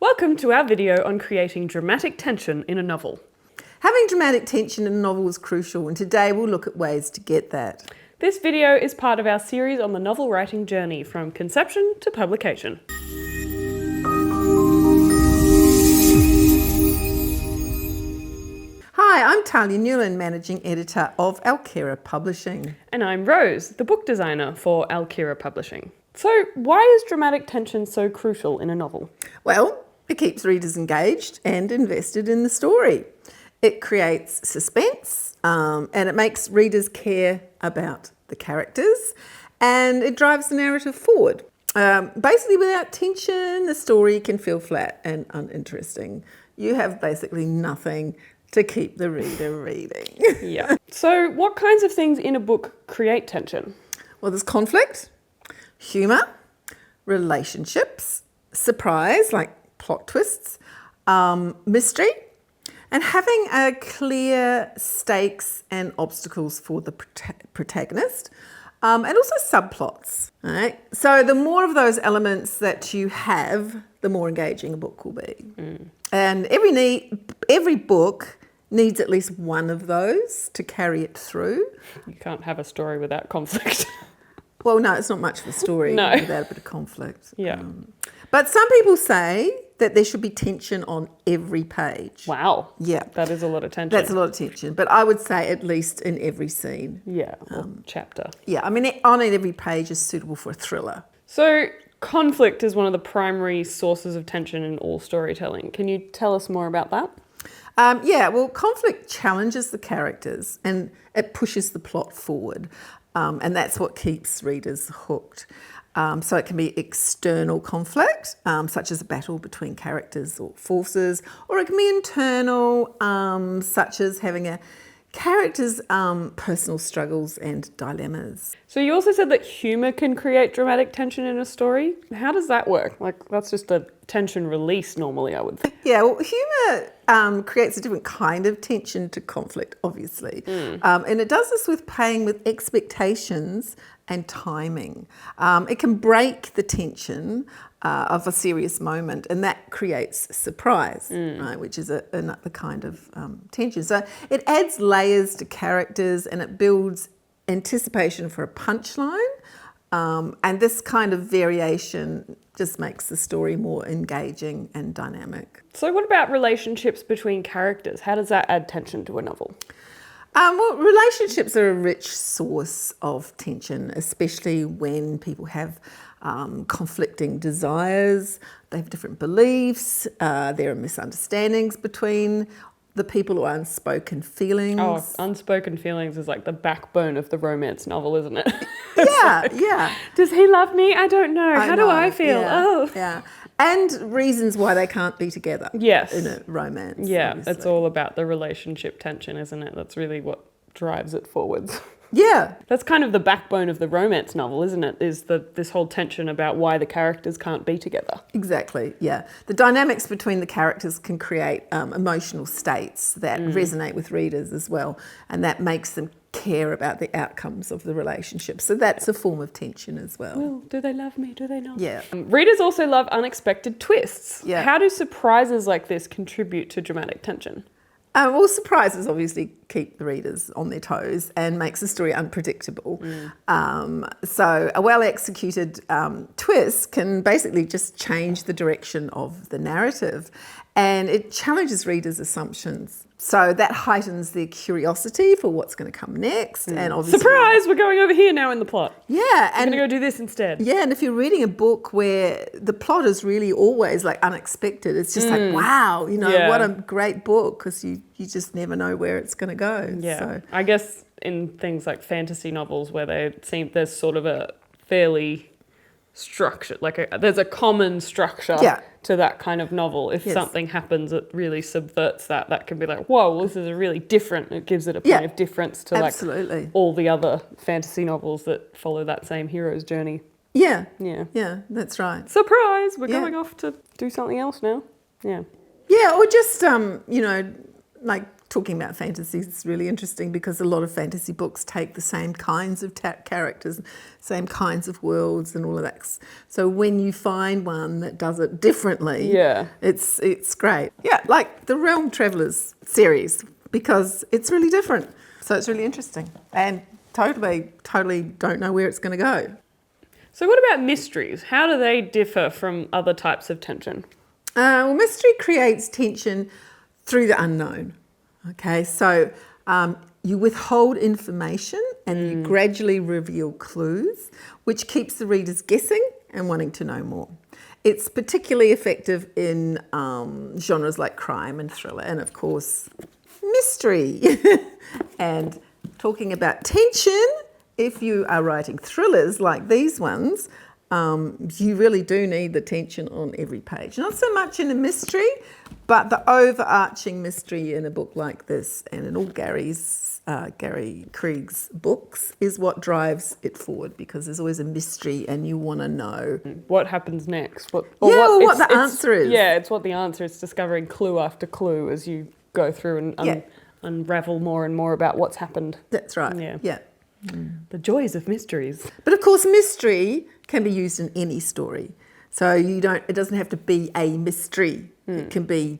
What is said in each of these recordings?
Welcome to our video on creating dramatic tension in a novel. Having dramatic tension in a novel is crucial, and today we'll look at ways to get that. This video is part of our series on the novel writing journey from conception to publication. Hi, I'm Talia Newland, Managing Editor of Alkira Publishing. And I'm Rose, the book designer for Alkira Publishing. So why is dramatic tension so crucial in a novel? Well, it keeps readers engaged and invested in the story. It creates suspense and it makes readers care about the characters, and it drives the narrative forward. Basically, without tension, the story can feel flat and uninteresting. You have basically nothing to keep the reader reading. Yeah. So what kinds of things in a book create tension? Well, there's conflict, humour, relationships, surprise, like plot twists, mystery, and having a clear stakes and obstacles for the protagonist, and also subplots. All right? So the more of those elements that you have, the more engaging a book will be. And every book needs at least one of those to carry it through. You can't have a story without conflict. Well, no, it's not much of a story No. without a bit of conflict. Yeah. But some people say that there should be tension on every page. Wow. Yeah. That is a lot of tension. That's a lot of tension. But I would say at least in every scene. Yeah, or chapter. Yeah, I mean, on every page is suitable for a thriller. So conflict is one of the primary sources of tension in all storytelling. Can you tell us more about that? Well, conflict challenges the characters and it pushes the plot forward. And that's what keeps readers hooked. So it can be external conflict, such as a battle between characters or forces, or it can be internal, such as having a character's personal struggles and dilemmas. So you also said that humour can create dramatic tension in a story. How does that work? Like, that's just a tension release normally, I would think. Yeah, well, humour creates a different kind of tension to conflict, obviously. And it does this with playing with expectations and timing. It can break the tension of a serious moment, and that creates surprise, right, which is another kind of tension. So it adds layers to characters and it builds anticipation for a punchline. And this kind of variation just makes the story more engaging and dynamic. So what about relationships between characters? How does that add tension to a novel? Well, relationships are a rich source of tension, especially when people have conflicting desires, they have different beliefs, there are misunderstandings between the people or unspoken feelings. Oh, unspoken feelings is like the backbone of the romance novel, isn't it? Yeah. Does he love me? I don't know. How do I feel? Yeah. And reasons why they can't be together. Yes. In a romance. Yeah, obviously. it's all about the relationship tension, isn't it? That's really what drives it forwards. Yeah. That's kind of the backbone of the romance novel, isn't it? Is this whole tension about why the characters can't be together. Exactly, yeah. The dynamics between the characters can create emotional states that resonate with readers as well, and that makes them care about the outcomes of the relationship. So that's a form of tension as well. Well, do they love me? Do they not? Yeah. Readers also love unexpected twists. Yeah. How do surprises like this contribute to dramatic tension? Well, surprises obviously keep the readers on their toes and makes the story unpredictable. So a well-executed twist can basically just change the direction of the narrative, and it challenges readers' assumptions. So that heightens their curiosity for what's going to come next. And obviously, Surprise! We're going over here now in the plot. Yeah, I'm and going to go do this instead. yeah, and if you're reading a book where the plot is really always like unexpected, it's just like, wow, Yeah. what a great book, because you just never know where it's going to go. Yeah, So, I guess in things like fantasy novels where there's sort of a fairly structure, there's a common structure to that kind of novel. If something happens that really subverts that can be like, whoa, well, this is a really different, it gives it a point of difference to absolutely. like all the other fantasy novels that follow that same hero's journey. Yeah, Yeah. that's right. Surprise, we're going off to do something else now. Yeah. Yeah, or just, like talking about fantasy is really interesting because a lot of fantasy books take the same kinds of characters, same kinds of worlds and all of that. So when you find one that does it differently, it's great. Yeah, like the Realm Travelers series, because it's really different. So it's really interesting and totally don't know where it's going to go. So what about mysteries? How do they differ from other types of tension? Well, mystery creates tension through the unknown. Okay, so you withhold information and you gradually reveal clues, which keeps the readers guessing and wanting to know more. It's particularly effective in genres like crime and thriller and, of course, mystery. And talking about tension, if you are writing thrillers like these ones, you really do need the tension on every page. Not so much in a mystery, but the overarching mystery in a book like this and in all Gary Krieg's books is what drives it forward, because there's always a mystery and you want to know what happens next. What the answer is. Yeah, it's what the answer is, discovering clue after clue as you go through and unravel more and more about what's happened. That's right. Yeah. The joys of mysteries. But of course, mystery can be used in any story. So it doesn't have to be a mystery. It can be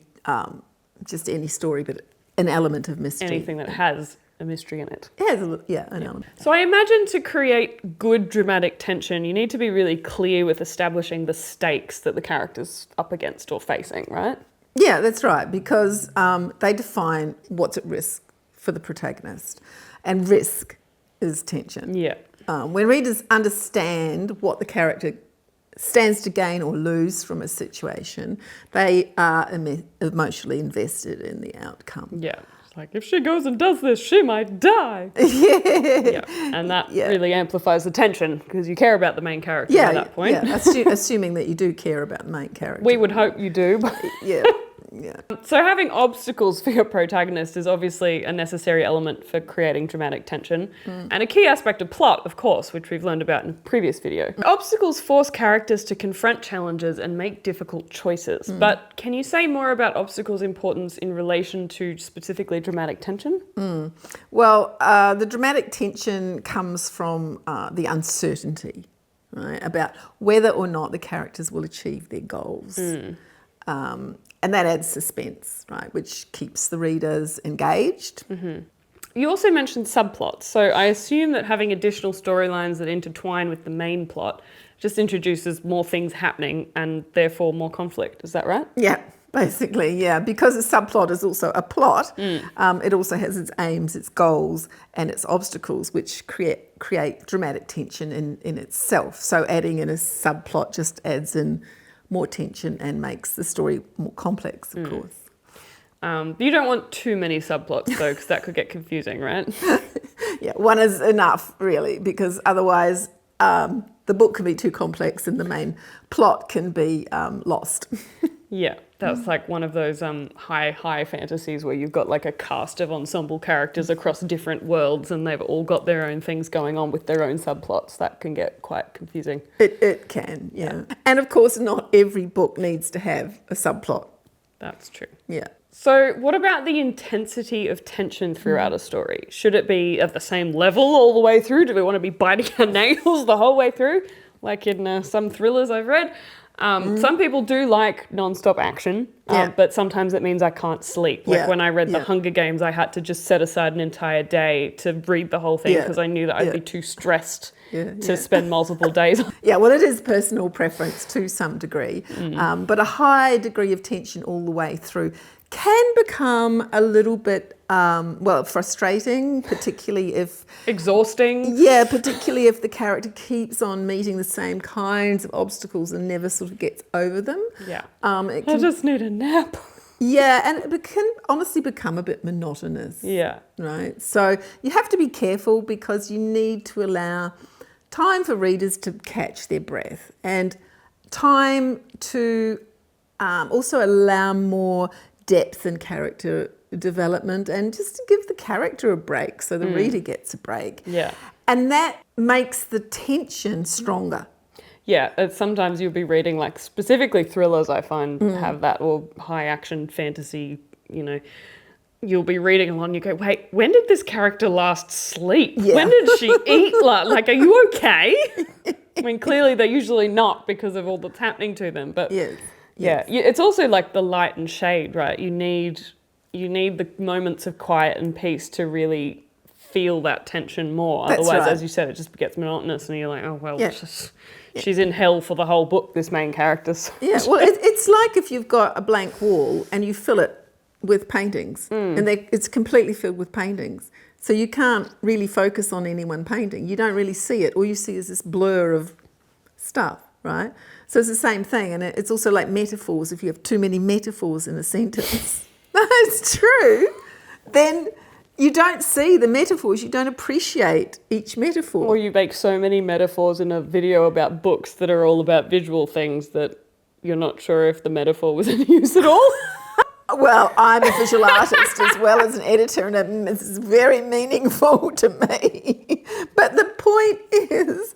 just any story, but an element of mystery. Anything that has a mystery in it. It has an element. So I imagine to create good dramatic tension, you need to be really clear with establishing the stakes that the character's up against or facing, right? Yeah, that's right, because they define what's at risk for the protagonist. And risk is tension. Yeah. When readers understand what the character stands to gain or lose from a situation, they are emotionally invested in the outcome. Yeah. It's like, if she goes and does this, she might die. Yeah. And that really amplifies the tension because you care about the main character at that point. Yeah, assuming that you do care about the main character. We would hope you do. Yeah. So having obstacles for your protagonist is obviously a necessary element for creating dramatic tension and a key aspect of plot, of course, which we've learned about in a previous video. Obstacles force characters to confront challenges and make difficult choices. But can you say more about obstacles' importance in relation to specifically dramatic tension? Well, the dramatic tension comes from the uncertainty, right, about whether or not the characters will achieve their goals. And that adds suspense, right, which keeps the readers engaged. You also mentioned subplots, so I assume that having additional storylines that intertwine with the main plot just introduces more things happening and therefore more conflict. Is that right? Yeah, basically, yeah. Because a subplot is also a plot, it also has its aims, its goals, and its obstacles, which create dramatic tension in itself. So adding in a subplot just adds in more tension and makes the story more complex, of course. You don't want too many subplots, though, because that could get confusing, right? Yeah, one is enough, really, because otherwise the book can be too complex and the main plot can be lost. Yeah, that's like one of those high fantasies where you've got like a cast of ensemble characters across different worlds and they've all got their own things going on with their own subplots. That can get quite confusing. It can, yeah. And of course, not every book needs to have a subplot. That's true. Yeah. So what about the intensity of tension throughout a story? Should it be at the same level all the way through? Do we want to be biting our nails the whole way through? Like in some thrillers I've read. Some people do like non-stop action, but sometimes it means I can't sleep. Like when I read The Hunger Games, I had to just set aside an entire day to read the whole thing because I knew that I'd be too stressed to spend multiple days. Yeah, well, it is personal preference to some degree, but a high degree of tension all the way through can become a little bit, frustrating, particularly if... Exhausting. Yeah, particularly if the character keeps on meeting the same kinds of obstacles and never sort of gets over them. Yeah. I just need a nap. Yeah, and it can honestly become a bit monotonous. Yeah. Right? So you have to be careful because you need to allow time for readers to catch their breath and time to also allow more depth and character development and just to give the character a break so the reader gets a break. Yeah. And that makes the tension stronger. Yeah, sometimes you'll be reading like specifically thrillers I find have that, or high action fantasy, you'll be reading along and you go, wait, when did this character last sleep? Yeah. When did she eat? Like, are you okay? I mean, clearly they're usually not because of all that's happening to them. But Yes. yeah, it's also like the light and shade, right? You need the moments of quiet and peace to really feel that tension more. That's Otherwise, right. as you said, it just gets monotonous and you're like, oh, well, Yeah. she's in hell for the whole book, this main character. Yeah, well, it's like if you've got a blank wall and you fill it with paintings, and it's completely filled with paintings. So you can't really focus on any one painting. You don't really see it. All you see is this blur of stuff, right? So it's the same thing. And it's also like metaphors. If you have too many metaphors in a sentence, that's true, then you don't see the metaphors. You don't appreciate each metaphor. Or you make so many metaphors in a video about books that are all about visual things that you're not sure if the metaphor was in use at all. Well, I'm a visual artist as well as an editor, and it's very meaningful to me. But the point is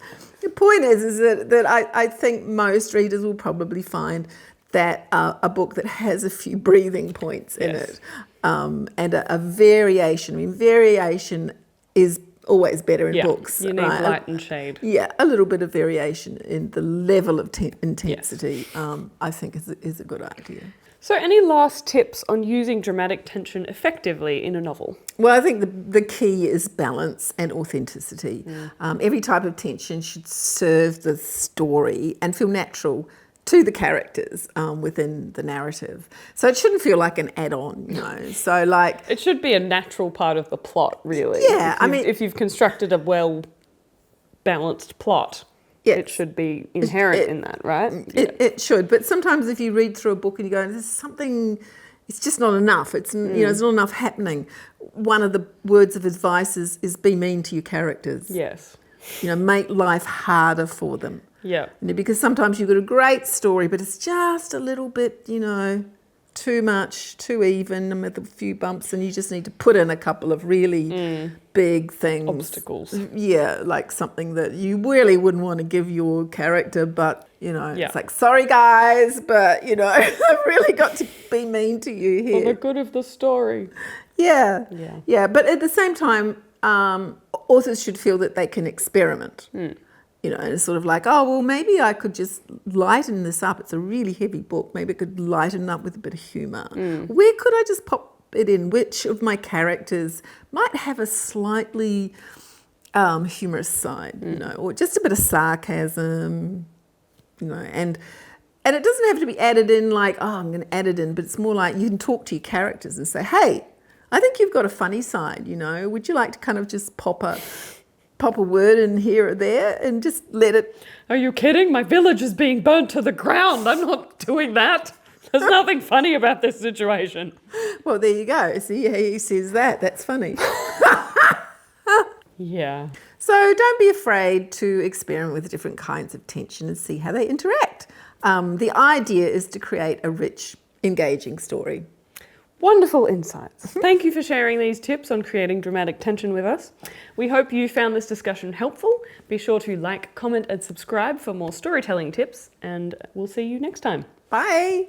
that I think most readers will probably find that a book that has a few breathing points in it, and a variation. I mean, variation is always better in books. You need right? light and shade. Yeah, a little bit of variation in the level of intensity, I think is a good idea. So any last tips on using dramatic tension effectively in a novel? Well, I think the key is balance and authenticity. Every type of tension should serve the story and feel natural to the characters within the narrative. So it shouldn't feel like an add-on, you know. So like... It should be a natural part of the plot, really. Yeah, if you've constructed a well-balanced plot, yes, it should be inherent in that, right? It should. But sometimes if you read through a book and you go, there's something... It's just not enough. It's there's not enough happening. One of the words of advice is be mean to your characters. Yes. You know, make life harder for them. Yeah. You know, because sometimes you've got a great story, but it's just a little bit, too much, too even, and with a few bumps, and you just need to put in a couple of really big things. Obstacles. Yeah, like something that you really wouldn't want to give your character, but, it's like, sorry guys, but, I've really got to be mean to you here. For the good of the story. Yeah. But at the same time, authors should feel that they can experiment. And it's sort of like, oh, well, maybe I could just lighten this up. It's a really heavy book. Maybe I could lighten it up with a bit of humour. Where could I just pop it in? Which of my characters might have a slightly humorous side, or just a bit of sarcasm, and it doesn't have to be added in like, oh, I'm going to add it in, but it's more like you can talk to your characters and say, hey, I think you've got a funny side, would you like to kind of just pop a word in here or there and just let it... Are you kidding? My village is being burnt to the ground. I'm not doing that. There's nothing funny about this situation. Well, there you go. See, he says that. That's funny. Yeah. So don't be afraid to experiment with different kinds of tension and see how they interact. The idea is to create a rich, engaging story. Wonderful insights. Thank you for sharing these tips on creating dramatic tension with us. We hope you found this discussion helpful. Be sure to like, comment and subscribe for more storytelling tips, and we'll see you next time. Bye.